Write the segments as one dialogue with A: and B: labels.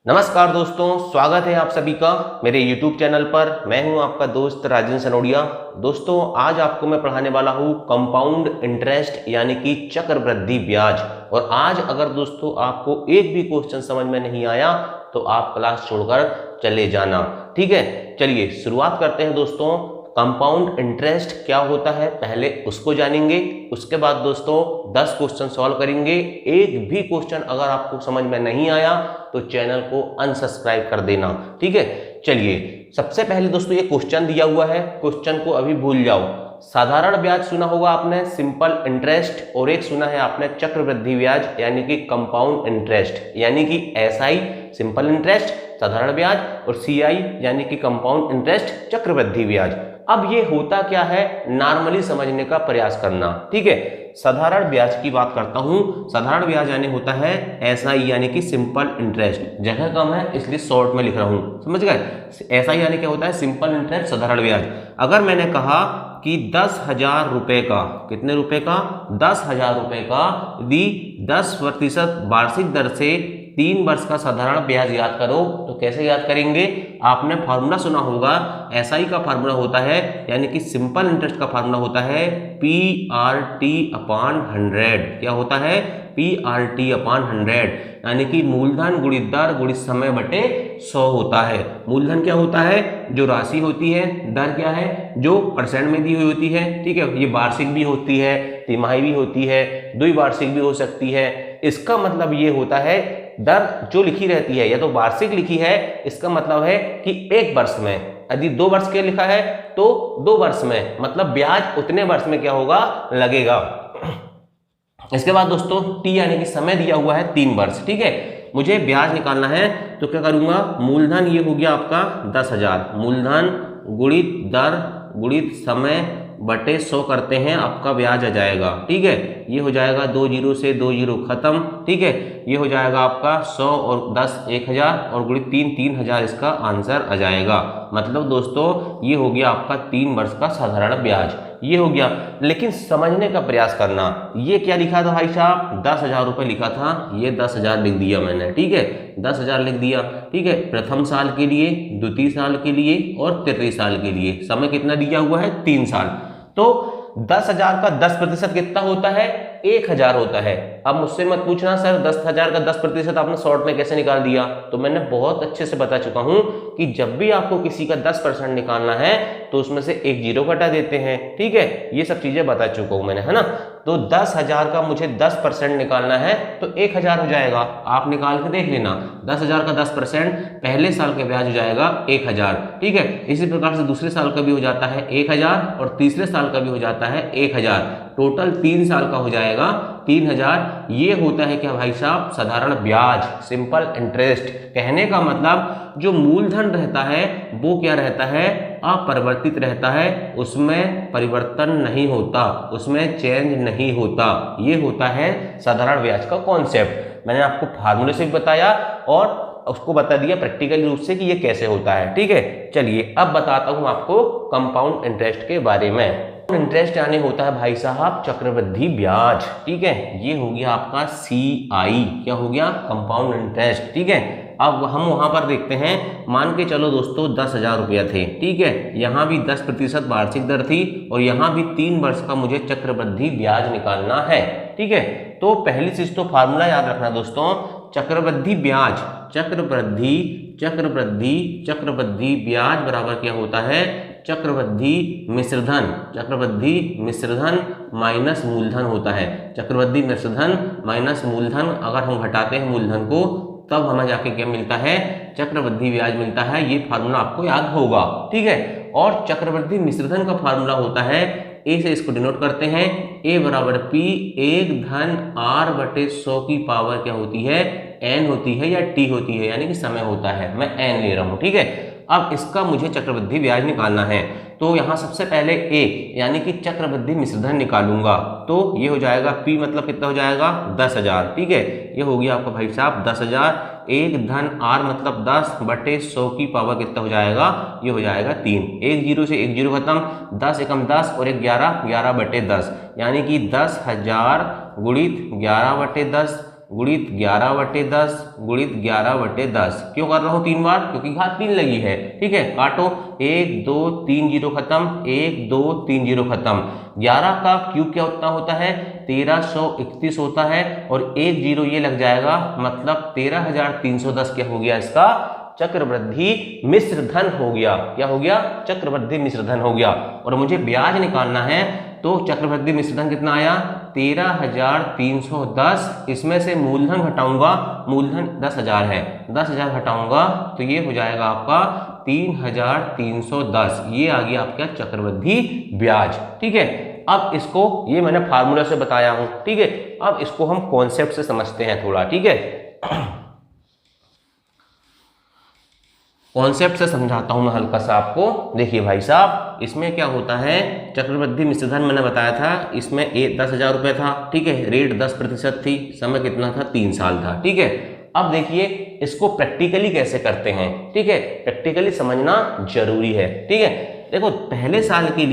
A: नमस्कार दोस्तों, स्वागत है आप सभी का मेरे YouTube चैनल पर। मैं हूं आपका दोस्त राजेंद्र सनोडिया। दोस्तों, आज आपको मैं पढ़ाने वाला हूं कंपाउंड इंटरेस्ट यानी कि चक्रवृद्धि ब्याज। और आज अगर दोस्तों आपको एक भी क्वेश्चन समझ में नहीं आया तो आप क्लास छोड़कर चले जाना, ठीक है। चलिए शुरुआत करते हैं दोस्तों। कंपाउंड इंटरेस्ट क्या होता है पहले उसको जानेंगे, उसके बाद दोस्तों 10 क्वेश्चन सॉल्व करेंगे। एक भी क्वेश्चन अगर आपको समझ में नहीं आया तो चैनल को अनसब्सक्राइब कर देना, ठीक है। चलिए सबसे पहले दोस्तों ये क्वेश्चन दिया हुआ है, क्वेश्चन को अभी भूल जाओ। साधारण ब्याज सुना होगा आपने, सिंपल इंटरेस्ट, और एक सुना है आपने चक्रवृद्धि ब्याज यानी कि कंपाउंड इंटरेस्ट यानी कि एसआई सिंपल इंटरेस्ट साधारण ब्याज और सीआई यानी कि कंपाउंड इंटरेस्ट चक्रवृद्धि ब्याज। अब ये होता क्या है नॉर्मली समझने का प्रयास करना, ठीक है। साधारण ब्याज की बात करता हूं। साधारण ब्याज यानी होता है एसआई यानी कि सिंपल इंटरेस्ट, जगह कम है इसलिए शॉर्ट में लिख रहा हूं, समझ गए। एसआई यानी क्या होता है सिंपल इंटरेस्ट साधारण ब्याज। अगर मैंने कहा कि 10,000 रुपए का, कितने रुपए का, 10,000 रुपए का यदि 10% वार्षिक दर से 3 वर्ष का साधारण ब्याज याद करो तो कैसे याद करेंगे। आपने फार्मूला सुना होगा, एसआई का फार्मूला होता है यानी कि सिंपल इंटरेस्ट का फार्मूला होता है PRT/100। क्या होता है PRT/100 यानी कि मूलधन गुणित दर गुणित समय बटे 100 होता है। मूलधन क्या होता है, जो राशि होती है, दर क्या है, जो परसेंट में दी हुई होती है, ठीक है। ये वार्षिक भी होती है, तिमाही भी होती है, द्विवार्षिक भी हो सकती है। इसका मतलब ये होता है दर जो लिखी रहती है या तो वार्षिक लिखी है, इसका मतलब है कि एक वर्ष में, यदि 2 वर्ष के लिखा है तो 2 वर्ष में, मतलब ब्याज उतने वर्ष में क्या होगा, लगेगा। इसके बाद दोस्तों टी यानी कि समय दिया हुआ है 3 वर्ष, ठीक है। मुझे ब्याज निकालना है तो क्या करूंगा, मूलधन ये हो गया आपका 10,000, मूलधन गुणित दर गुणित समय बटे 100 करते हैं, आपका ब्याज आ जाएगा, ठीक है। ये हो जाएगा 2 जीरो से 2 जीरो खत्म, ठीक है। ये हो जाएगा आपका 100 और 10 1,000 और गुणित 3,000 इसका आंसर आ जाएगा। मतलब दोस्तों ये हो गया आपका 3 वर्ष का साधारण ब्याज, ये हो गया। लेकिन समझने का प्रयास करना, ये क्या लिखा था भाई साहब, 10,000 रुपये लिखा था, ये 10,000 लिख दिया मैंने, ठीक है। 10,000 लिख दिया, ठीक है। प्रथम साल के लिए, द्वितीय साल के लिए और तृतीय साल के लिए समय कितना दिया हुआ है, 3 साल। तो 10,000 का 10% कितना होता है, 1,000 होता है। अब मुझसे मत पूछना सर 10,000 का 10% आपने शॉर्ट में कैसे निकाल दिया, तो मैंने बहुत अच्छे से बता चुका हूं कि जब भी आपको किसी का 10% निकालना है तो उसमें से एक जीरो घटा देते हैं, ठीक है। ये सब चीजें बता चुका हूं मैंने, है ना। तो 10,000 का मुझे 10% निकालना है तो 1,000 हो जाएगा। आप निकाल के देख लेना, 10,000 का 10% पहले साल का ब्याज हो जाएगा 1,000, ठीक है। इसी प्रकार से दूसरे साल का भी हो जाता है 1,000 और तीसरे साल का भी हो जाता है 1,000। टोटल 3 साल का हो जाएगा 3,000। ये होता है क्या भाई साहब, साधारण ब्याज, सिंपल इंटरेस्ट। कहने का मतलब जो मूलधन रहता है वो क्या रहता है, अपरिवर्तित रहता है, उसमें परिवर्तन नहीं होता, उसमें चेंज नहीं होता। ये होता है साधारण ब्याज का कॉन्सेप्ट। मैंने आपको फार्मूले से भी बताया और उसको बता दिया प्रैक्टिकल रूप से कि ये कैसे होता है, ठीक है। चलिए अब बताता हूं आपको कंपाउंड इंटरेस्ट के बारे में। इंटरेस्ट यानी होता है भाई साहब चक्रवृद्धि ब्याज, ठीक है। ये हो गया आपका सीआई, क्या हो गया, कंपाउंड इंटरेस्ट, ठीक है। अब हम वहां पर देखते हैं, मान के चलो दोस्तों 10,000 रुपया थे, ठीक है। यहाँ भी 10% वार्षिक दर थी और यहाँ भी 3 वर्ष का मुझे चक्रवृद्धि ब्याज निकालना है, ठीक है। तो पहली चीज तो फार्मूला याद रखना दोस्तों, चक्रवृद्धि ब्याज, चक्रवृद्धि चक्रवृद्धि चक्रवृद्धि ब्याज बराबर क्या होता है, चक्रवृद्धि मिश्रधन, चक्रवृद्धि मिश्रधन माइनस मूलधन होता है। चक्रवृद्धि मिश्रधन माइनस मूलधन, अगर हम घटाते हैं मूलधन को तब हमें जाके क्या मिलता है, चक्रवृद्धि ब्याज मिलता है। ये फार्मूला आपको याद होगा, ठीक है। और चक्रवृद्धि मिश्रधन का फार्मूला होता है, ए से इसको डिनोट करते हैं, ए बराबर पी 1/r/100 की पावर क्या होती है, एन होती है या टी होती है, यानी कि समय होता है, मैं एन ले रहा हूं, ठीक है। अब इसका मुझे चक्रवृद्धि ब्याज निकालना है तो यहाँ सबसे पहले ए यानी कि चक्रवृद्धि मिश्रधन निकालूंगा। तो ये हो जाएगा पी मतलब कितना हो जाएगा, 10,000, ठीक है। ये हो गया आपका भाई साहब 10,000, 1/r मतलब 10/100 की पावर कितना हो जाएगा, ये हो जाएगा 3। 1 जीरो से 1 जीरो खत्म, 10 एकम 10 और 1 11, 11/10 यानी कि 10,000 गुणित 11/10 गुणित 11/10 गुणित 11/10। क्यों कर रहा हूँ 3 बार? क्योंकि घात 3 लगी है। ठीक है, काटो, 1 2 3 0 खत्म, 1 2 3 0 खत्म। 11 का क्यूब क्या उतना होता है? 1331 होता है, और 1 0 ये लग जाएगा, मतलब 13,310 क्या हो गया इसका? चक्रवृद्धि मिश्र धन हो गया। क्या हो गया? चक्रवृद्धि मिश्र धन हो गया। और मुझे ब्याज निकालना है, तो चक्रवृद्धि मिश्र धन कितना आया? 13,310। इसमें से मूलधन घटाऊंगा, मूलधन 10,000 है, 10,000 घटाऊंगा तो ये हो जाएगा आपका 3,310। ये आ गया आपका चक्रवृद्धि ब्याज। ठीक है, अब इसको, ये मैंने फार्मूला से बताया हूं। ठीक है, अब इसको हम कॉन्सेप्ट से समझते हैं थोड़ा। ठीक है, कॉन्सेप्ट से समझाता हूं मैं हल्का सा आपको। देखिए भाई साहब, इसमें क्या होता है, चक्रवृद्धि मिश्र धन मैंने बताया था, इसमें 10,000 रुपये था। ठीक है, रेट 10% थी, समय कितना था? 3 साल था। ठीक है, अब देखिए इसको प्रैक्टिकली कैसे करते हैं। ठीक है, प्रैक्टिकली समझना जरूरी है। ठीक है, देखो पहले साल के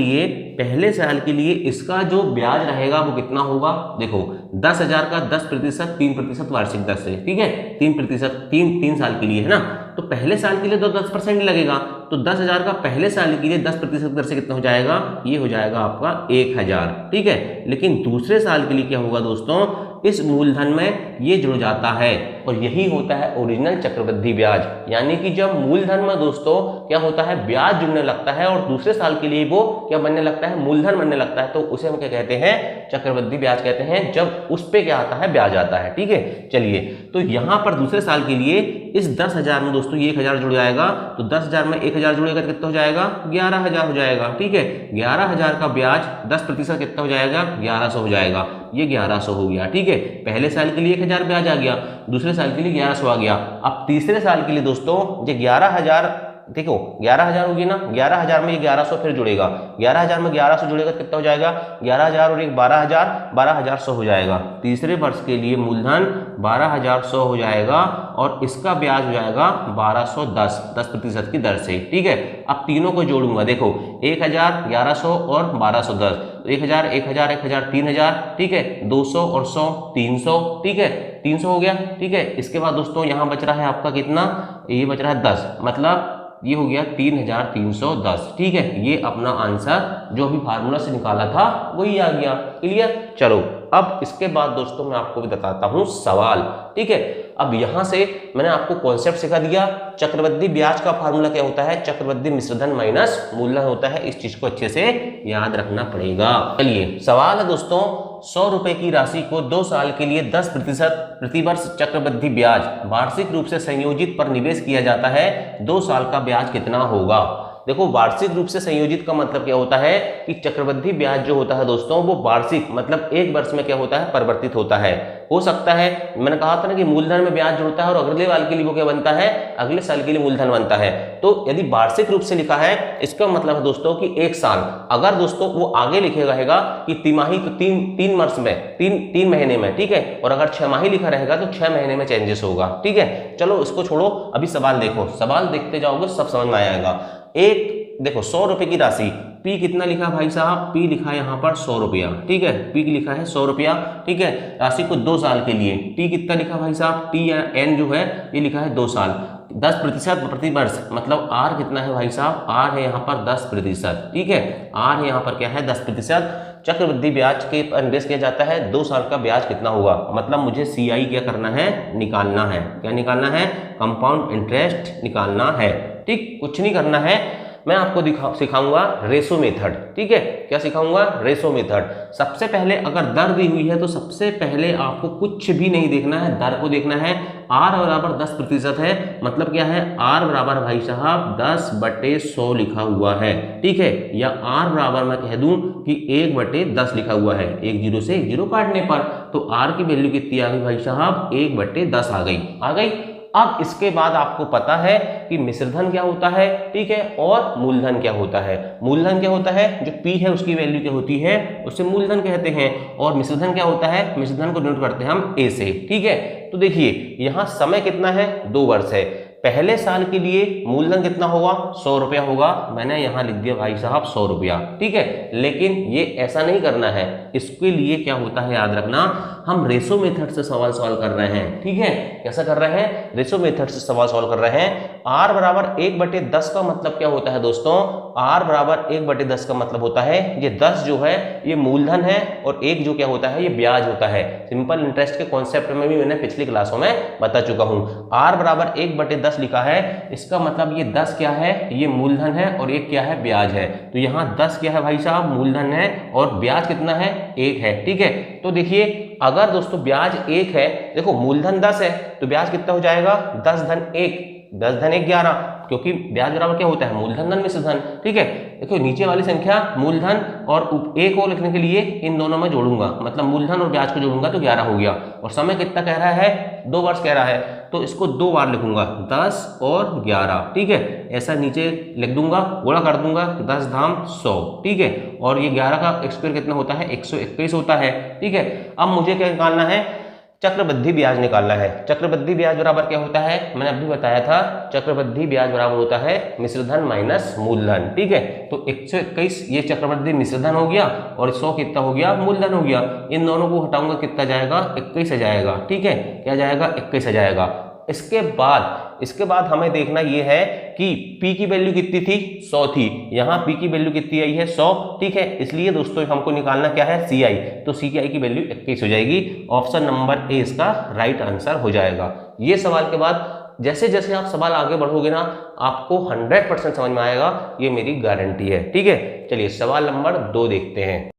A: लिए इसका जो ब्याज रहेगा वो कितना होगा? देखो 10,000 का 10%, 3% वार्षिक दर से। ठीक है, 3%, 3 साल के लिए है ना, तो पहले साल के लिए तो 10% लगेगा। तो 10,000 का पहले साल के लिए 10% दर से कितना हो जाएगा? ये हो जाएगा आपका 1,000। ठीक है, लेकिन दूसरे साल के लिए क्या होगा दोस्तों? इस मूलधन में ये जुड़ जाता है, और यही होता है ओरिजिनल चक्रवृद्धि ब्याज। यानी कि जब मूलधन में दोस्तों क्या होता है? ब्याज जुड़ने लगता है, और दूसरे साल के लिए वो क्या बनने लगता है? मूलधन बनने लगता है, तो उसे हम क्या कहते हैं? चक्रवृद्धि ब्याज कहते हैं, जब उस पे क्या आता है? ब्याज आता है। ठीक है, चलिए, तो यहां पर दूसरे साल के लिए इस 10,000 में दोस्तों ये 1,000 जुड़ जाएगा, तो 10,000 में 1,000 जुड़ेगा तो कितना हो जाएगा? 11,000 हो जाएगा। ठीक है, 11,000 का ब्याज 10% कितना हो जाएगा? 1,100 हो जाएगा। ये 1,100 हो गया। ठीक है, पहले साल के लिए 1,000 ब्याज आ गया, दूसरे साल के लिए 1,100 आ गया। अब तीसरे साल के लिए दोस्तों ये 11,000, देखो 11,000 होगी ना, 11,000 में ये 1,100 फिर जुड़ेगा, 11,000 में 1,100 जुड़ेगा तो कितना हो जाएगा? 11,000 और एक 12,000, 12,100 हो जाएगा। तीसरे वर्ष के लिए मूलधन 12,100 हो जाएगा, और इसका ब्याज हो जाएगा 1,210, 10% की दर से। ठीक है, अब तीनों को जोड़ूंगा, देखो 1,000, 1,100 और 1,210, 1,000, 1,000, 1,000, 3,000। ठीक है, 200 और 100, 300। ठीक है, 300 हो गया। ठीक है, इसके बाद दोस्तों यहाँ बच रहा है आपका कितना? ये बच रहा है 10, मतलब ये हो गया 3,310। ठीक है, ये अपना आंसर जो अभी फार्मूला से निकाला था वही आ गया। क्लियर? चलो, अब इसके बाद दोस्तों मैं आपको भी बताता हूं सवाल। ठीक है, अब यहां से मैंने आपको कॉन्सेप्ट सिखा दिया। चक्रवृद्धि ब्याज का फार्मूला क्या होता है? चक्रवृद्धि मिश्रधन माइनस मूलधन होता है। इस चीज को अच्छे से याद रखना पड़ेगा। चलिए, सवाल है दोस्तों, 100 रुपए की राशि को 2 साल के लिए 10% प्रतिवर्ष चक्रवृद्धि ब्याज वार्षिक रूप से संयोजित पर निवेश किया जाता है, 2 साल का ब्याज कितना होगा? देखो, वार्षिक रूप से संयोजित का मतलब क्या होता है कि चक्रवृद्धि ब्याज जो होता है दोस्तों वो वार्षिक, मतलब एक वर्ष में क्या होता है? परिवर्तित होता है। हो सकता है, मैंने कहा था ना कि मूलधन में ब्याज जुड़ता है और अगले साल के लिए वो क्या बनता है? अगले साल के लिए मूलधन बनता है। तो यदि वार्षिक रूप से लिखा है, इसका मतलब है दोस्तों कि 1 साल। अगर दोस्तों वो आगे लिखेगा रहेगा कि तिमाही, तो 3 वर्ष में, 3 महीने में। ठीक है, और अगर 6 माही लिखा रहेगा तो 6 महीने में चेंजेस होगा। ठीक है, चलो इसको छोड़ो, अभी सवाल देखो, सवाल देखते जाओगे सब समझ में आएगा। एक देखो 100 रुपए की राशि, पी कितना लिखा भाई साहब? पी लिखा है यहाँ पर 100 रुपया। ठीक है, पी लिखा है 100 रुपया। ठीक है, राशि को 2 साल के लिए, टी कितना लिखा भाई साहब? टी या एन जो है ये लिखा है 2 साल। 10% प्रति वर्ष, मतलब आर कितना है भाई साहब? आर है यहाँ पर 10%। ठीक है, आर है यहाँ पर क्या है? 10%। चक्रवृद्धि ब्याज के निवेश किया जाता है, 2 साल का ब्याज कितना होगा? मतलब मुझे CI क्या करना है? निकालना है। क्या निकालना है? कंपाउंड इंटरेस्ट निकालना है। ठीक, कुछ नहीं करना है, मैं आपको सिखाऊंगा रेशो मेथड। ठीक है, क्या सिखाऊंगा? Ratio method. सबसे पहले अगर दर दी हुई है तो सबसे पहले आपको कुछ भी नहीं देखना है, दर को देखना है। R बराबर 10% है, मतलब क्या है? R बराबर भाई साहब 10/100 लिखा हुआ है। ठीक है, या R बराबर मैं कह दूं कि 1/10 लिखा हुआ है। 1 0 से 1 0 काटने पर तो R की वैल्यू कितनी आ गई भाई साहब? 1/10 आ गई। अब इसके बाद आपको पता है कि मिश्रधन क्या होता है। ठीक है, और मूलधन क्या होता है। मूलधन क्या होता है? जो P है उसकी वैल्यू क्या होती है? उसे मूलधन कहते हैं। और मिश्रधन क्या होता है? मिश्रधन को डिनोट करते हैं हम A से। ठीक है, तो देखिए यहाँ समय कितना है? 2 वर्ष है। पहले साल के लिए मूलधन कितना होगा? 100 रुपया होगा। मैंने यहाँ लिख दिया भाई साहब 100 रुपया। ठीक है, लेकिन ये ऐसा नहीं करना है। इसके लिए क्या होता है याद रखना, हम रेशो मेथड से सवाल सॉल्व कर रहे हैं, ठीक है। कैसा कर रहे हैं? रेशो मेथड से सवाल सॉल्व कर रहे हैं। r बराबर 1/10 का मतलब क्या होता है दोस्तों? r बराबर 1/10 का मतलब होता है ये 10 जो है ये मूलधन है और 1 जो क्या होता है ये ब्याज होता है। सिंपल इंटरेस्ट के कॉन्सेप्ट में भी मैंने पिछली क्लासों में बता चुका हूं। r बराबर 1/10 लिखा है, इसका मतलब ये 10 क्या है? ये मूलधन है और 1 क्या है? ब्याज है। तो यहाँ 10 क्या है भाई साहब? मूलधन है और ब्याज कितना है? 1 है, ठीक है। तो देखिए अगर दोस्तों ब्याज 1 है, देखो मूलधन 10 है तो ब्याज कितना हो जाएगा? 10 धन 1, 10 धन 1 11, क्योंकि ब्याज बराबर क्या होता है? मूलधन धन मिश्र धन, ठीक है। देखो नीचे वाली संख्या मूलधन और एक और लिखने के लिए इन दोनों में जोड़ूंगा, मतलब मूलधन और ब्याज को जोड़ूंगा तो 11 हो गया। और समय कितना कह रहा है? 2 वर्ष कह रहा है, तो इसको 2 बार लिखूंगा, 10 और 11, ठीक है। ऐसा नीचे लिख दूंगा, गुणा कर दूंगा, 10 धाम 100, ठीक है। और ये 11 का स्क्वायर कितना होता है? 121 होता है, ठीक है। अब मुझे क्या निकालना है? चक्रवृद्धि ब्याज निकालना है। चक्रवृद्धि ब्याज बराबर क्या होता है? मैंने अभी बताया था, चक्रवृद्धि ब्याज बराबर होता है मिश्रधन माइनस मूलधन, ठीक है। तो 121 ये चक्रवृद्धि मिश्रधन हो गया और 100 कितना हो गया? मूलधन हो गया। इन दोनों को हटाऊंगा, कितना जाएगा? 21 आ जाएगा, ठीक है। क्या जाएगा? 21 आ जाएगा। इसके बाद हमें देखना यह है कि P की वैल्यू कितनी थी? 100 थी। यहाँ P की वैल्यू कितनी आई है? 100, ठीक है। इसलिए दोस्तों हमको निकालना क्या है? CI। तो CI की वैल्यू 21 हो जाएगी। ऑप्शन नंबर ए इसका राइट आंसर हो जाएगा। ये सवाल के बाद जैसे जैसे आप सवाल आगे बढ़ोगे ना, आपको 100% समझ में आएगा, ये मेरी गारंटी है, ठीक है। चलिए सवाल नंबर 2 देखते हैं।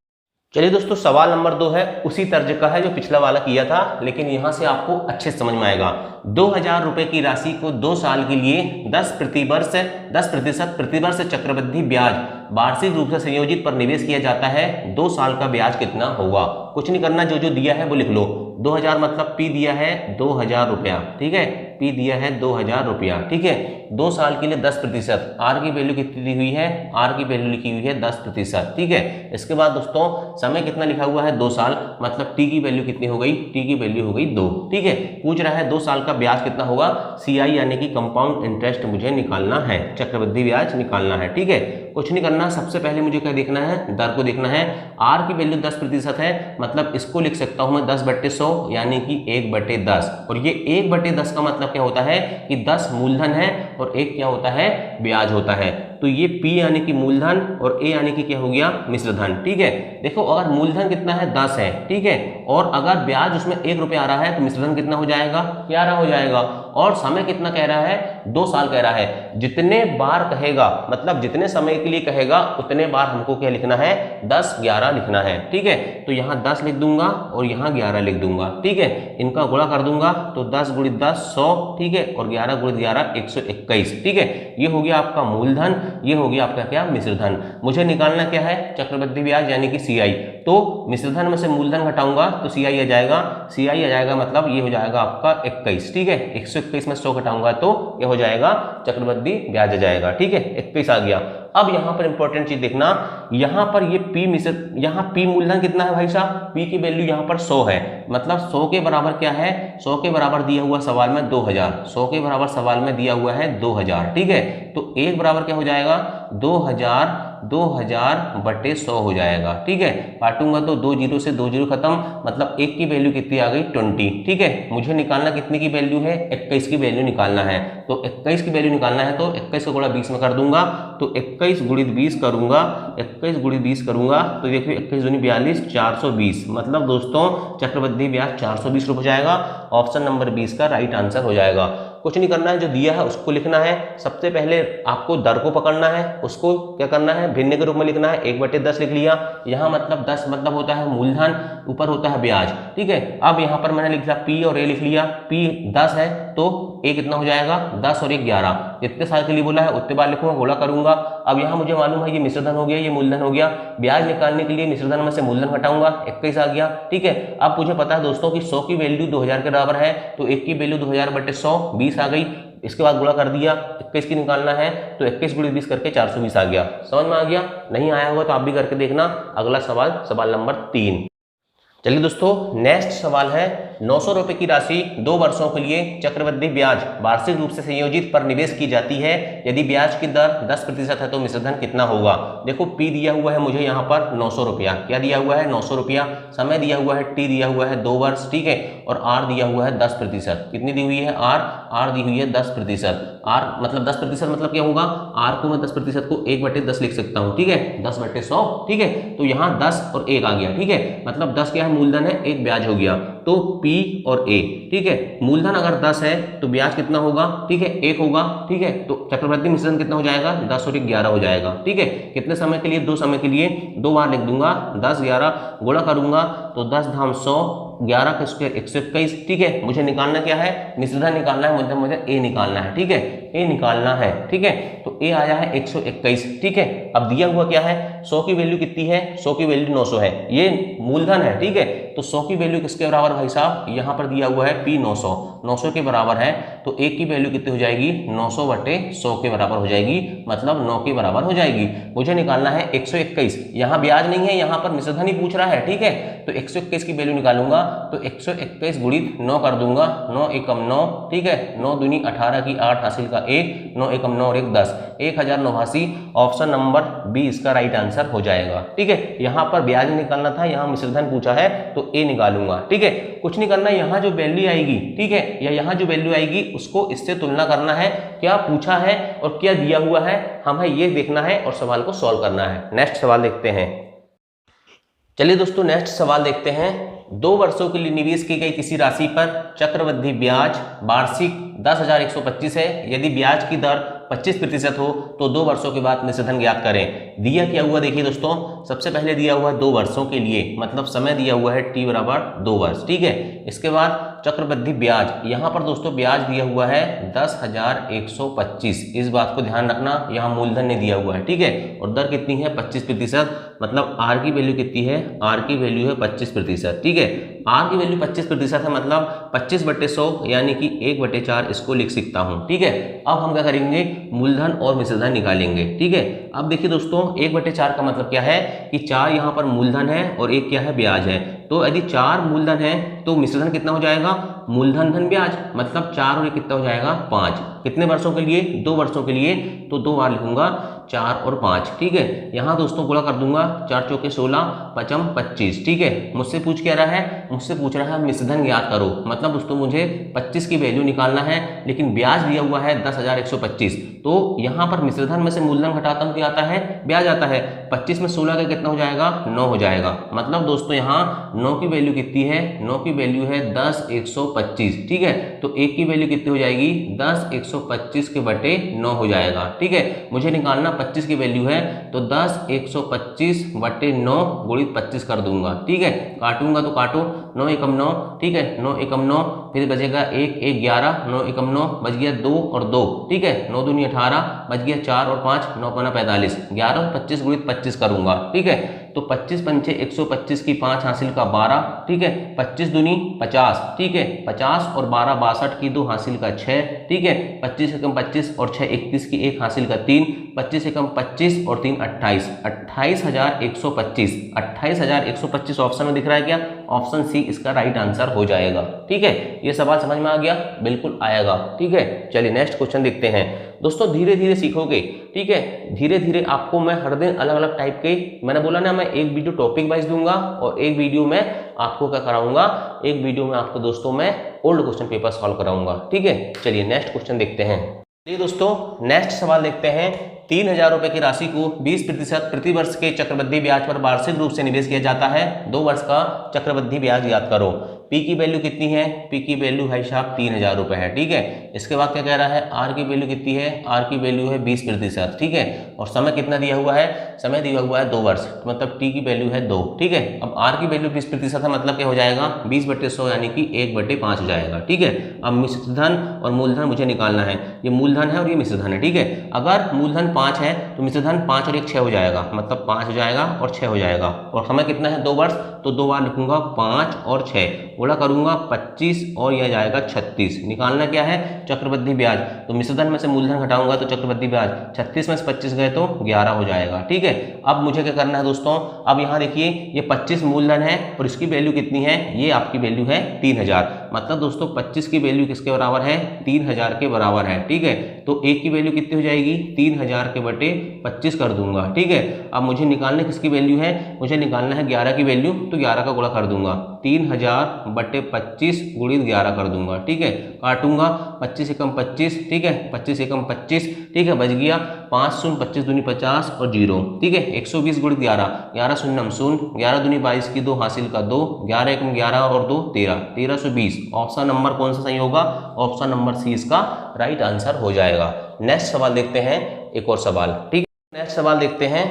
A: चलिए दोस्तों सवाल नंबर 2 है, उसी तर्ज का है जो पिछला वाला किया था, लेकिन यहां से आपको अच्छे से समझ में आएगा। 2000 रुपए की राशि को 2 साल के लिए 10% प्रतिवर्ष चक्रवृद्धि ब्याज वार्षिक रूप से संयोजित पर निवेश किया जाता है। 2 साल का ब्याज कितना होगा? कुछ नहीं करना, जो जो दिया है वो लिख लो। 2000 मतलब P दिया है 2000 रुपया, ठीक है। P दिया है 2000 रुपया, ठीक है। 2 साल के लिए 10%, R की वैल्यू कितनी दी हुई है? R की वैल्यू लिखी हुई है 10%, ठीक है। इसके बाद दोस्तों समय कितना लिखा हुआ है? 2 साल, मतलब T की वैल्यू कितनी हो गई? T की वैल्यू हो गई 2, ठीक है। पूछ रहा है 2 साल का ब्याज कितना होगा? CI यानी कि कंपाउंड इंटरेस्ट मुझे निकालना है, चक्रवृद्धि ब्याज निकालना है, ठीक है। कुछ नहीं करना, सबसे पहले मुझे क्या देखना है? दर को देखना है। R की वैल्यू 10% है, मतलब इसको लिख सकता हूं मैं 10/100 यानी कि 1/10। और ये 1/10 का मतलब क्या होता है कि 10 मूलधन है और 1 क्या होता है? ब्याज होता है। तो ये P यानी कि मूलधन और A यानी कि क्या हो गया? मिश्रधन, ठीक है। देखो अगर मूलधन कितना है? 10 है, ठीक है। और अगर ब्याज उसमें 1 रुपया आ रहा है तो मिश्रधन कितना हो जाएगा? 11 हो जाएगा। और समय कितना कह रहा है? 2 साल कह रहा है। जितने बार कहेगा, मतलब जितने समय के लिए कहेगा उतने बार हमको क्या लिखना है? 10 11 लिखना है, ठीक है। तो यहाँ 10 लिख दूंगा और यहाँ 11 लिख दूंगा, ठीक है। इनका गुणा कर दूंगा तो 10 × 10 100, ठीक है। और 11 × 11 121, ठीक है। ये हो गया आपका मूलधन, ये हो गया आपका क्या? मिश्रधन। मुझे निकालना क्या है? चक्रवृद्धि ब्याज यानी कि CI। तो मिश्रधन में से मूलधन घटाऊंगा तो CI आ जाएगा। CI आ जाएगा मतलब ये हो जाएगा आपका 21, ठीक है। 121 में 100 घटाऊंगा तो ये हो जाएगा चक्रवृद्धि ब्याज आ जाएगा, ठीक है। 21 आ गया। अब यहाँ पर इंपॉर्टेंट चीज देखना, यहाँ पर ये यहाँ P मूलधन कितना है भाई साहब? P की वैल्यू यहाँ पर 100 है, मतलब 100 के बराबर क्या है? 100 के बराबर दिया हुआ सवाल में 2000, 100 के बराबर सवाल में दिया हुआ है 2000, ठीक है। तो 1 बराबर क्या हो जाएगा? 2000/100 हो जाएगा, ठीक है। काटूंगा तो 2 0 से 2 0 खत्म, मतलब 1 की वैल्यू कितनी आ गई? 20, ठीक है। मुझे निकालना कितने की वैल्यू है? 21 की वैल्यू निकालना है। तो 21 की वैल्यू निकालना है तो 21 को गुणा 20 में कर दूंगा, तो 21 × 20 करूंगा, 21 × 20 करूंगा तो देखिए 21 दूनी 42, 420, मतलब दोस्तों चक्रवृद्धि ब्याज 420 रुपये हो जाएगा। ऑप्शन नंबर 20 का राइट आंसर हो जाएगा। कुछ नहीं करना है, जो दिया है उसको लिखना है। सबसे पहले आपको दर को पकड़ना है, उसको क्या करना है? भिन्न के रूप में लिखना है। 1/10 लिख लिया। यहाँ मतलब 10 मतलब होता है मूलधन, ऊपर होता है ब्याज, ठीक है। अब यहाँ पर मैंने लिख लिया P और A लिख लिया। P 10 है तो A कितना हो जाएगा? 10 और 1 11। जितने साल के लिए बोला है उतने बार लिखूंगा, गुणा करूंगा। अब यहाँ मुझे मालूम है ये मिश्रधन हो गया, ये मूलधन हो गया। ब्याज निकालने के लिए मिश्रधन में से मूलधन घटाऊंगा, 21 आ गया, ठीक है। अब मुझे पता है दोस्तों कि 100 की वैल्यू 2000 के बराबर है, तो 1 की वैल्यू 2000/100 20 आ गई। इसके बाद गुणा कर दिया, 21 की निकालना है तो 21 × 20 करके 420 आ गया। समझ में आ गया? नहीं आया होगा तो आप भी करके देखना। अगला सवाल, सवाल नंबर 3। चलिए दोस्तों, नेक्स्ट सवाल है 900 रुपए की राशि 2 वर्षों के लिए चक्रवृद्धि ब्याज वार्षिक रूप से संयोजित पर निवेश की जाती है। यदि ब्याज की दर 10% है तो मिश्र धन कितना होगा। देखो P दिया हुआ है मुझे यहाँ पर 900 रुपया, क्या दिया हुआ है 900 रुपया, समय दिया हुआ है T दिया हुआ है 2 वर्ष, ठीक है, और R दिया हुआ है 10%। कितनी दी हुई है R दी हुई है 10%। R मतलब 10% मतलब क्या होगा, R को मैं 10% को 1/10 लिख सकता हूँ, ठीक है, 10/100, ठीक है। तो यहाँ 10 और 1 आ गया, ठीक है, मतलब 10 क्या है मूलधन है, 1 ब्याज हो गया, तो P और A, ठीक है। मूलधन अगर 10 है तो ब्याज कितना होगा, ठीक है, 1 होगा, ठीक है। तो चक्रवृद्धि मिश्रण कितना हो जाएगा, 10 और 1 11 हो जाएगा, ठीक है। कितने समय के लिए, 2 समय के लिए, 2 बार लिख दूंगा, 10 11 गुणा करूंगा तो 10 धाम 100, 11 का स्क्वायर 121, ठीक है। मुझे निकालना क्या है, मिश्रधन निकालना है, मुझे A निकालना है, ठीक है, A निकालना है, ठीक है। तो A आया है 121, ठीक है। अब दिया हुआ क्या है, 100 की वैल्यू कितनी है, 100 की वैल्यू 900 है, ये मूलधन है, ठीक है। तो 100 की वैल्यू किसके बराबर भाई साहब, यहाँ पर दिया हुआ है P 900 के बराबर है, तो A की वैल्यू कितनी हो जाएगी, 900/100 के बराबर हो जाएगी, मतलब 9 के बराबर हो जाएगी। मुझे निकालना है 121, यहाँ ब्याज नहीं है, यहाँ पर मिश्रधन ही पूछ रहा है, ठीक है। तो 121 की वैल्यू निकालूंगा तो 121 गुणित 9 कर दूंगा, 9 एकम 9, ठीक है, 9 दूनी 18 की 8 हासिल का 1, 9 एकम 9 और 1 10, 1089। ऑप्शन नंबर बी इसका राइट आंसर हो जाएगा, ठीक है। यहाँ पर ब्याज निकालना था, यहाँ मिश्रधन पूछा है तो ए निकालूंगा, ठीक है। कुछ नहीं करना, यहाँ जो वैल्यू आएगी, ठीक है, या यहाँ जो वैल्यू आएगी उसको इससे तुलना करना है, क्या पूछा है और क्या दिया हुआ है, हमें ये देखना है और सवाल को सॉल्व करना है। नेक्स्ट सवाल देखते हैं। चलिए दोस्तों, नेक्स्ट सवाल देखते हैं। 2 वर्षों के लिए निवेश की गई किसी राशि पर चक्रवृद्धि ब्याज वार्षिक 10,125 है। यदि ब्याज की दर 25% हो तो 2 वर्षों के बाद मिश्रधन ज्ञात करें। दिया क्या हुआ देखिए दोस्तों, सबसे पहले दिया हुआ है 2 वर्षों के लिए, मतलब समय दिया हुआ है T बराबर 2 वर्ष, ठीक है। इसके बाद चक्रवृद्धि ब्याज, यहाँ पर दोस्तों ब्याज दिया हुआ है 10,125, इस बात को ध्यान रखना, यहाँ मूलधन ने दिया हुआ है, ठीक है। और दर कितनी है 25%, मतलब R की वैल्यू कितनी है, R की वैल्यू है 25%, ठीक है। R की वैल्यू 25% है, मतलब 25/100 यानी कि 1/4 इसको लिख सकता हूँ, ठीक है। अब हम क्या करेंगे, मूलधन और मिश्रधन निकालेंगे, ठीक है। अब देखिए दोस्तों 1/4 का मतलब क्या है कि 4 यहाँ पर मूलधन है और 1 क्या है, ब्याज है। तो यदि 4 मूलधन है तो मिश्रधन कितना हो जाएगा, मूलधन धन ब्याज, मतलब 4 और 1 कितना हो जाएगा 5। कितने वर्षों के लिए, 2 वर्षों के लिए, तो 2 बार लिखूंगा 4 और 5, ठीक है। यहाँ दोस्तों गुणा कर दूंगा, 4 चौके 16, 5 25, ठीक है। मुझसे पूछ क्या रहा है, मुझसे पूछ रहा है मिश्रधन ज्ञात करो, मतलब दोस्तों मुझे 25 की वैल्यू निकालना है, लेकिन ब्याज दिया हुआ है 10,125। तो यहाँ पर मिश्रधन में से मूलधन घटाता हूँ, क्या आता है, ब्याज आता है। 25 में 16 का कितना हो जाएगा, 9 हो जाएगा, मतलब दोस्तों यहाँ 9 की वैल्यू कितनी है, 9 की वैल्यू है 10,125, ठीक है। तो 1 की वैल्यू कितनी हो जाएगी, 10,125 के बटे 9 हो जाएगा, ठीक है। मुझे निकालना 25 की वैल्यू है, तो 10,125/9 गुणित 25 कर दूंगा, ठीक है। काटूंगा तो काटो, 9 एकम 9, ठीक है, 9 एकम 9, फिर बचेगा 1 1 11, 9 एकम 9, बच गया 2 और 2, ठीक है, 9 दूनी 18, बच गया 4 और 5, 9 पना 45, 11 और 25 गुणित 25 करूंगा, ठीक है। तो 25 पंचे 125 की 5 हासिल का 12, ठीक है, 25 दूनी 50, ठीक है, 50 और 12 62 की 2 हासिल का 6, ठीक है, 25 एकम 25 और 6 31 की 1 हासिल का 3, 25 एकम 25 और 3 28, 28,125, 28,125 ऑप्शन में दिख रहा है क्या, ऑप्शन सी इसका राइट आंसर हो जाएगा, ठीक है। ये सवाल समझ में आ गया, बिल्कुल आएगा, ठीक है। चलिए नेक्स्ट क्वेश्चन देखते हैं। दोस्तों धीरे धीरे सीखोगे, ठीक है, धीरे धीरे आपको मैं हर दिन अलग अलग टाइप के, मैंने बोला ना मैं एक वीडियो टॉपिक वाइज दूंगा और एक वीडियो में आपको क्या कराऊंगा, एक वीडियो में आपको दोस्तों मैं ओल्ड क्वेश्चन पेपर सॉल्व कराऊंगा, ठीक है। चलिए नेक्स्ट क्वेश्चन देखते हैं। चलिए दोस्तों नेक्स्ट सवाल देखते हैं। 3,000 रुपए की राशि को 20% प्रति वर्ष के चक्रवृद्धि ब्याज पर वार्षिक रूप से निवेश किया जाता है। 2 वर्ष का चक्रवृद्धि ब्याज याद करो। पी की वैल्यू कितनी है, पी की वैल्यू भाई साहब 3,000 रुपए है, ठीक है। इसके बाद क्या कह रहा है, आर की वैल्यू कितनी है, आर की वैल्यू है 20%, ठीक है। और समय कितना दिया हुआ है, समय दिया हुआ है 2 वर्ष, मतलब टी की वैल्यू है 2, ठीक है। अब आर की वैल्यू 20% है, मतलब क्या हो जाएगा 20/100 यानी कि 1/5 हो जाएगा, ठीक है। अब मिश्रधन और मूलधन मुझे निकालना है, ये मूलधन है और ये मिश्रधन है, ठीक है। अगर मूलधन 5 है तो मिश्रधन 5 और 1 6 हो जाएगा, मतलब 5 हो जाएगा और 6 हो जाएगा। और समय कितना है 2 वर्ष, तो 2 बार लिखूंगा 5 और 6, गुणा करूंगा 25 और यह जाएगा 36। निकालना क्या है? चक्रवृद्धि ब्याज। तो मिश्रधन में से मूलधन घटाऊंगा तो चक्रवृद्धि ब्याज 36 में से 25 गए तो 11 हो जाएगा। ठीक है, अब मुझे क्या करना है दोस्तों, अब यहाँ देखिए ये 25 मूलधन है और इसकी वैल्यू कितनी है? ये आपकी वैल्यू है 3000। मतलब दोस्तों 25 की वैल्यू किसके बराबर है? 3000 के बराबर है। ठीक है, तो एक की वैल्यू कितनी हो जाएगी? 3000 के बटे 25 कर दूंगा। ठीक है, अब मुझे निकालना किसकी वैल्यू है? मुझे निकालना है 11 की वैल्यू, तो 11 का गुणा कर दूंगा, 3000 बटे 25 गुणित 11 कर दूंगा। ठीक है, काटूंगा 25 एकम 25। ठीक है, 25 एकम 25। ठीक है, बच गया 5 शून्य 25 दूनी 50 और 0। ठीक है, 120 गुणित 11, 11 शून्य 0, 11 दूनी 22 की 2 हासिल का 2, 11 एकम 11 और 2 13, 1320। ऑप्शन नंबर कौन सा सही होगा? ऑप्शन नंबर सी इसका राइट आंसर हो जाएगा। नेक्स्ट सवाल देखते हैं, एक और सवाल। ठीक है, नेक्स्ट सवाल देखते हैं।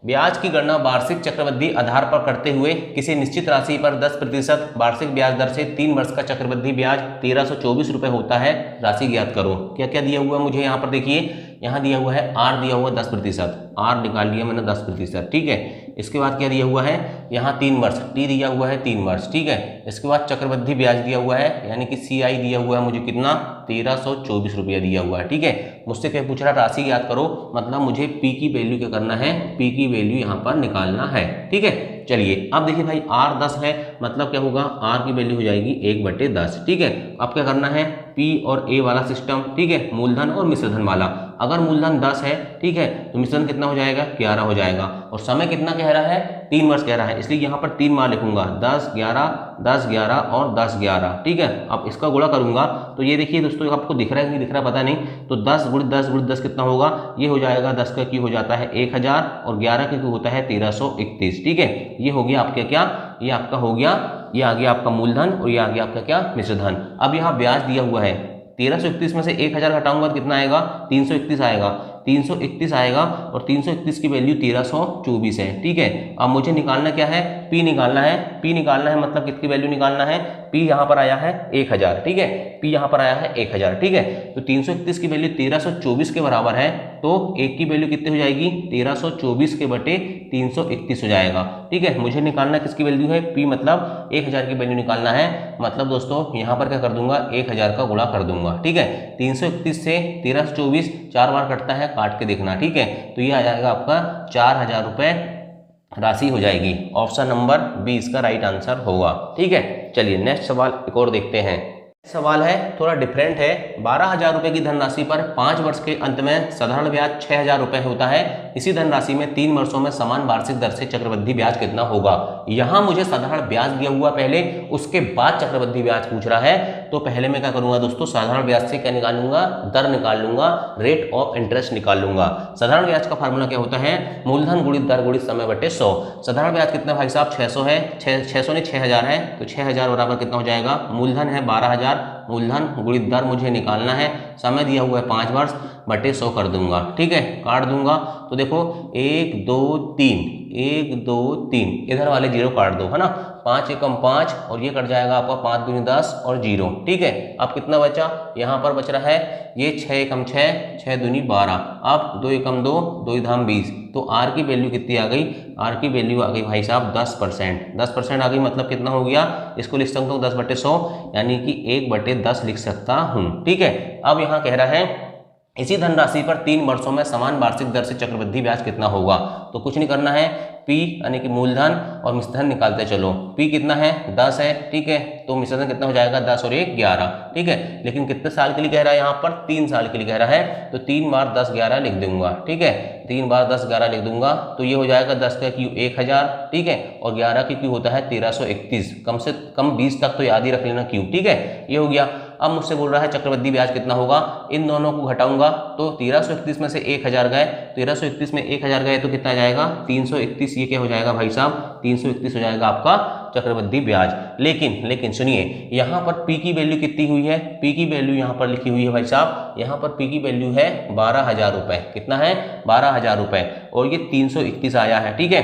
A: ब्याज की गणना वार्षिक चक्रवृद्धि आधार पर करते हुए किसी निश्चित राशि पर 10% वार्षिक ब्याज दर से 3 वर्ष का चक्रवृद्धि ब्याज 1324 रुपये होता है, राशि ज्ञात करो। क्या क्या दिया हुआ है मुझे यहाँ पर? देखिए यहाँ दिया हुआ है आर दिया हुआ 10%, आर निकाल लिया मैंने 10%। ठीक है, इसके बाद क्या दिया हुआ है? यहाँ 3 वर्ष, टी दिया हुआ है 3 वर्ष। ठीक है, इसके बाद चक्रवृद्धि ब्याज दिया हुआ है, यानी कि CI दिया हुआ है मुझे कितना? 1324 रुपया दिया हुआ है। ठीक है, मुझसे क्या पूछ रहा? राशि याद करो, मतलब मुझे पी की वैल्यू क्या करना है? पी की वैल्यू यहाँ पर निकालना है। ठीक है, चलिए अब देखिए भाई आर 10 है, मतलब क्या होगा? आर की वैल्यू हो जाएगी 1/10। ठीक है, अब क्या करना है? पी और ए वाला सिस्टम। ठीक है, मूलधन और मिश्रधन वाला। अगर मूलधन 10 है, ठीक है, तो मिश्रधन कितना हो जाएगा? 11 हो जाएगा। और समय कितना कह रहा है? 3 वर्ष कह रहा है, इसलिए यहाँ पर 3 बार लिखूंगा, 10 11 10 11 और 10 11। ठीक है, अब इसका गुणा करूंगा तो ये देखिए दोस्तों, आपको दिख रहा है कि नहीं दिख रहा पता नहीं, तो 10 गुणित 10 गुणित 10 कितना होगा? ये हो जाएगा 10 का क्यू हो जाता है 1000 और 11 का क्यू होता है 1331। ठीक है, ये हो गया आपका क्या? ये आपका हो गया, ये आ गया आपका मूलधन और ये आ गया आपका क्या? मिश्रधन। अब यहाँ ब्याज दिया हुआ है, 1331 में से 1000 घटाऊंगा तो कितना आएगा? 331 आएगा, 331 आएगा और 331 की वैल्यू 1324 है। ठीक है, अब मुझे निकालना क्या है? पी निकालना है। पी निकालना है मतलब कितनी वैल्यू निकालना है? पी यहाँ पर आया है 1000। ठीक है, पी यहाँ पर आया है 1000। ठीक है, तो 331 की वैल्यू 1324 के बराबर है, तो एक की वैल्यू कितनी हो जाएगी? 1324 के बटे 331 हो जाएगा। ठीक है, मुझे निकालना किसकी वैल्यू है? पी मतलब 1000 की वैल्यू निकालना है। मतलब दोस्तों यहाँ पर क्या कर दूंगा? 1000 का गुणा कर दूंगा। ठीक है, 331 से 1324 4 बार कटता है, काट के देखना। ठीक है, तो ये आ जाएगा आपका 4000 रुपये राशि हो जाएगी। ऑप्शन नंबर बी इसका राइट आंसर होगा। ठीक है, चलिए नेक्स्ट सवाल एक और देखते हैं। सवाल है थोड़ा डिफरेंट है। 12000 रुपये की धनराशि पर 5 वर्ष के अंत में साधारण ब्याज 6000 रुपये होता है। इसी धनराशि में 3 वर्षों में समान वार्षिक दर से चक्रवृद्धि ब्याज कितना होगा? यहाँ मुझे साधारण ब्याज दिया हुआ पहले, उसके बाद चक्रवृद्धि ब्याज पूछ रहा है। तो पहले मैं क्या करूंगा दोस्तों? साधारण ब्याज से क्या निकालूंगा? दर निकाल लूंगा, रेट ऑफ इंटरेस्ट निकाल लूंगा। साधारण ब्याज का फार्मूला क्या होता है? मूलधन गुणित दर गुणित समय बटे 100। साधारण ब्याज कितना भाई साहब? 600 है, 600 नहीं 6000 है, तो 6000 बराबर कितना हो जाएगा? मूलधन है 12000, मूलधन गुणित दर मुझे निकालना है, समय दिया हुआ है 5 वर्ष, बटे 100 कर दूंगा। ठीक है, काट दूंगा तो देखो 1 2 3 1 2 3, इधर वाले 0 काट दो, है ना? 5 एकम 5 और ये कट जाएगा आपका 5 दूनी 10 और 0। ठीक है, अब कितना बचा? यहाँ पर बच रहा है ये 6 एकम 6, 6 दूनी 12, अब 2 एकम 2, 2 धाम 20। तो आर की वैल्यू कितनी आ गई? आर की वैल्यू आ गई भाई साहब 10%। 10% आ गई, मतलब कितना हो गया? इसको लिख सकता हूँ 10/100, यानी कि 1/10 लिख सकता हूँ। ठीक है, अब यहाँ कह रहा है इसी धनराशि पर 3 वर्षों में समान वार्षिक दर से चक्रवृद्धि ब्याज कितना होगा? तो कुछ नहीं करना है, पी यानी कि मूलधन और मिश्रधन निकालते चलो। पी कितना है? 10 है। ठीक है, तो मिश्रधन कितना हो जाएगा? 10 और 1 11। ठीक है, लेकिन कितने साल के लिए कह रहा है? यहाँ पर 3 साल के लिए कह रहा है, तो 3 बार 10 11 लिख दूंगा। ठीक है, 3 बार 10 11 लिख दूंगा, तो ये हो जाएगा 10 का क्यू 1000। ठीक है, और 11 की क्यू होता है 1331। कम से कम 20 तक तो याद ही रख लेना क्यू। ठीक है, ये हो गया। अब मुझसे बोल रहा है चक्रवृद्धि ब्याज कितना होगा? इन दोनों को घटाऊंगा तो 1331 में से 1000 गए, 1331 में 1000 गए तो कितना जाएगा? 331। ये क्या हो जाएगा भाई साहब? 331 हो जाएगा आपका चक्रवृद्धि ब्याज। लेकिन सुनिए, यहाँ पर पी की वैल्यू कितनी हुई है? पी की वैल्यू यहाँ पर लिखी हुई है भाई साहब, यहाँ पर पी की वैल्यू है 12000 रुपये। कितना है? 12000 रुपये, और ये 331 आया है। ठीक है,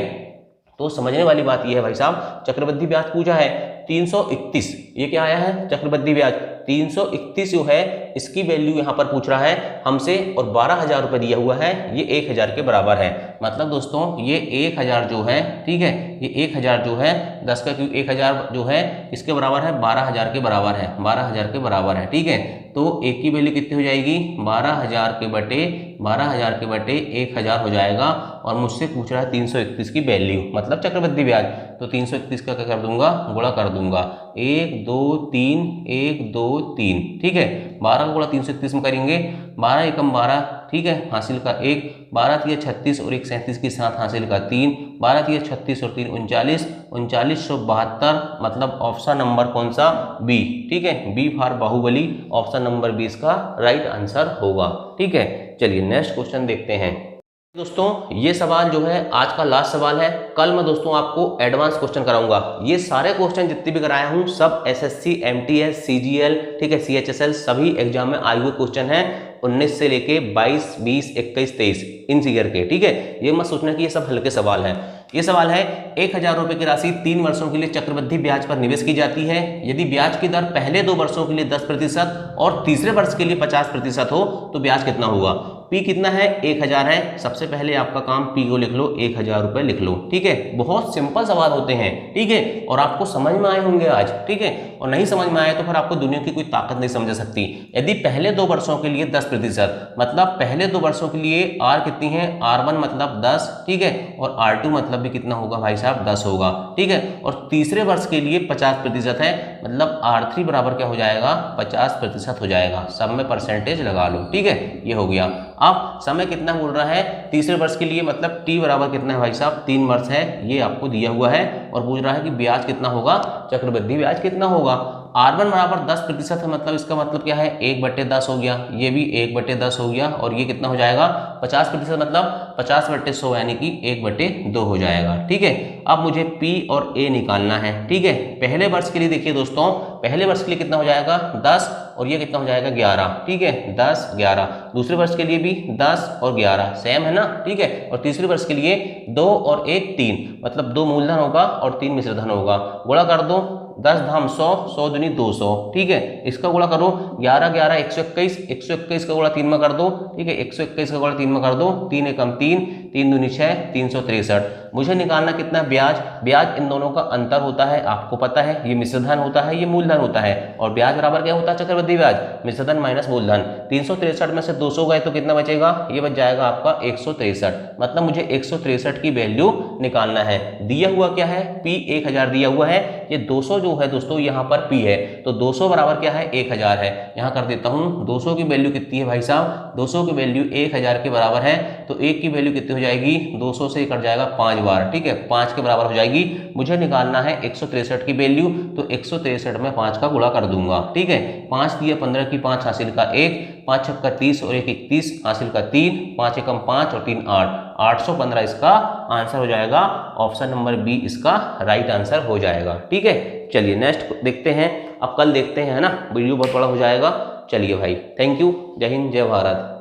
A: तो समझने वाली बात यह है भाई साहब, चक्रवृद्धि ब्याज पूछा है 331, ये क्या आया है चक्रवृद्धि ब्याज। 331 जो है इसकी वैल्यू यहाँ पर पूछ रहा है हमसे और 12,000 रुपये दिया हुआ है, ये 1,000 के बराबर है। मतलब दोस्तों ये 1,000 जो है, ठीक है, ये 1,000 जो है 10 का क्यूब 1,000 जो है इसके बराबर है 12,000 के बराबर है, 12,000 के बराबर है, ठीक है। तो एक की वैल्यू कितनी हो जाएगी 12,000 के बटे 1,000 हो जाएगा। और मुझसे पूछ रहा है 331 की वैल्यू मतलब चक्रवृद्धि ब्याज। तो 331 का क्या कर दूंगा, गुणा कर दूंगा, 1 2 3 1 2 3, ठीक है। 12 का गुणा 331 में करेंगे, 12 एकम 12, ठीक है, हासिल का 1, 12 तिया 36 और 1 37 के साथ हासिल का 3, 12 तिया 36 और 3 39, 3972, मतलब ऑप्शन नंबर कौन सा बी, ठीक है, B for Baahubali, option number 20 का राइट आंसर होगा, ठीक है। चलिए नेक्स्ट क्वेश्चन देखते हैं। दोस्तों ये सवाल जो है आज का लास्ट सवाल है, कल मैं दोस्तों आपको एडवांस क्वेश्चन कराऊंगा। ये सारे क्वेश्चन जितने भी कराया हूँ सब एसएससी, एमटीएस, सीजीएल, ठीक है, सीएचएसएल सभी एग्जाम में आए हुए क्वेश्चन हैं 19 से लेके 22, 20, 21, 23 इन ईयर के, ठीक है। ये मत सोचना कि ये सब हल्के सवाल हैं। ये सवाल है 1,000 रुपए की राशि 3 वर्षों के लिए चक्रवृद्धि ब्याज पर निवेश की जाती है। यदि ब्याज की दर पहले 2 वर्षों के लिए 10% और तीसरे वर्ष के लिए 50% हो तो ब्याज कितना होगा। पी कितना है 1,000 है। सबसे पहले आपका काम पी को लिख लो, 1,000 रुपए लिख लो, ठीक है। बहुत सिंपल सवाल होते हैं, ठीक है, और आपको समझ में आए होंगे आज, ठीक है। और नहीं समझ में आए तो फिर आपको दुनिया की कोई ताकत नहीं समझ सकती। यदि पहले 2 वर्षों के लिए 10%, मतलब पहले 2 वर्षों के लिए आर कितनी है, R1 मतलब 10, ठीक है, और R2 मतलब भी कितना होगा भाई साहब 10 होगा, ठीक है। और तीसरे वर्ष के लिए 50% है, मतलब R3 बराबर क्या हो जाएगा 50% हो जाएगा। सब में परसेंटेज लगा लो, ठीक है, ये हो गया। अब समय कितना बोल रहा है तीसरे वर्ष के लिए, मतलब टी बराबर कितना है भाई साहब 3 वर्ष है, ये आपको दिया हुआ है। और पूछ रहा है कि ब्याज कितना होगा, चक्रवृद्धि ब्याज कितना होगा। R1 बराबर 10% है, मतलब इसका मतलब क्या है 1/10 हो गया, ये भी 1/10 हो गया, और ये कितना हो जाएगा 50%, मतलब 50/100 यानी कि 1/2 हो जाएगा, ठीक है। अब मुझे P और A निकालना है, ठीक है। पहले वर्ष के लिए देखिए दोस्तों, पहले वर्ष के लिए कितना हो जाएगा 10 और ये कितना हो जाएगा 11, ठीक है, 10 11। दूसरे वर्ष के लिए भी 10 और 11 सेम है ना, ठीक है। और तीसरे वर्ष के लिए 2 और 1 3, मतलब 2 मूलधन होगा और 3 मिश्रधन होगा। गुणा कर दो, 10 धाम 100, 100 दूनी 200, ठीक है। इसका गुणा करो 11 11 121, 121 का गुणा 3 में कर दो, ठीक है, 121 का गुणा 3 में कर दो, 3 एकम 3, 3 दूनी 6, 363। मुझे निकालना कितना ब्याज, ब्याज इन दोनों का अंतर होता है, आपको पता है, ये मिश्रधन होता है, ये मूलधन होता है। और ब्याज बराबर क्या होता है चक्रवृद्धि ब्याज, मिश्रधन माइनस मूलधन। 363 में से 200 गए तो कितना बचेगा, ये बच जाएगा आपका 163। मतलब मुझे 163 की वैल्यू निकालना है। दिया हुआ क्या है P 1,000 दिया हुआ है, ये 200 जो है दोस्तों यहाँ पर P है, तो 200 बराबर क्या है 1,000 है। यहाँ कर देता हूँ 200 की वैल्यू कितनी है भाई साहब, 200 की वैल्यू 1,000 के बराबर है। तो 1 की वैल्यू कितनी हो जाएगी, 200 से कट जाएगा 5 बार, ठीक है, 5 के बराबर हो जाएगी। मुझे निकालना है 163 की वैल्यू, तो 163 में 5 का गुणा कर दूंगा, ठीक है। 5 दिया 15 की 5 हासिल का 1, 5 छक्का 30 और 1 31 हासिल का 3, 5 एकम 5 और 3 8, 815 इसका आंसर हो जाएगा। ऑप्शन नंबर बी इसका राइट आंसर हो जाएगा, ठीक है। चलिए नेक्स्ट देखते हैं, अब कल देखते हैं, है ना, वीडियो बहुत बड़ा हो जाएगा। चलिए भाई, थैंक यू, जय हिंद, जय भारत।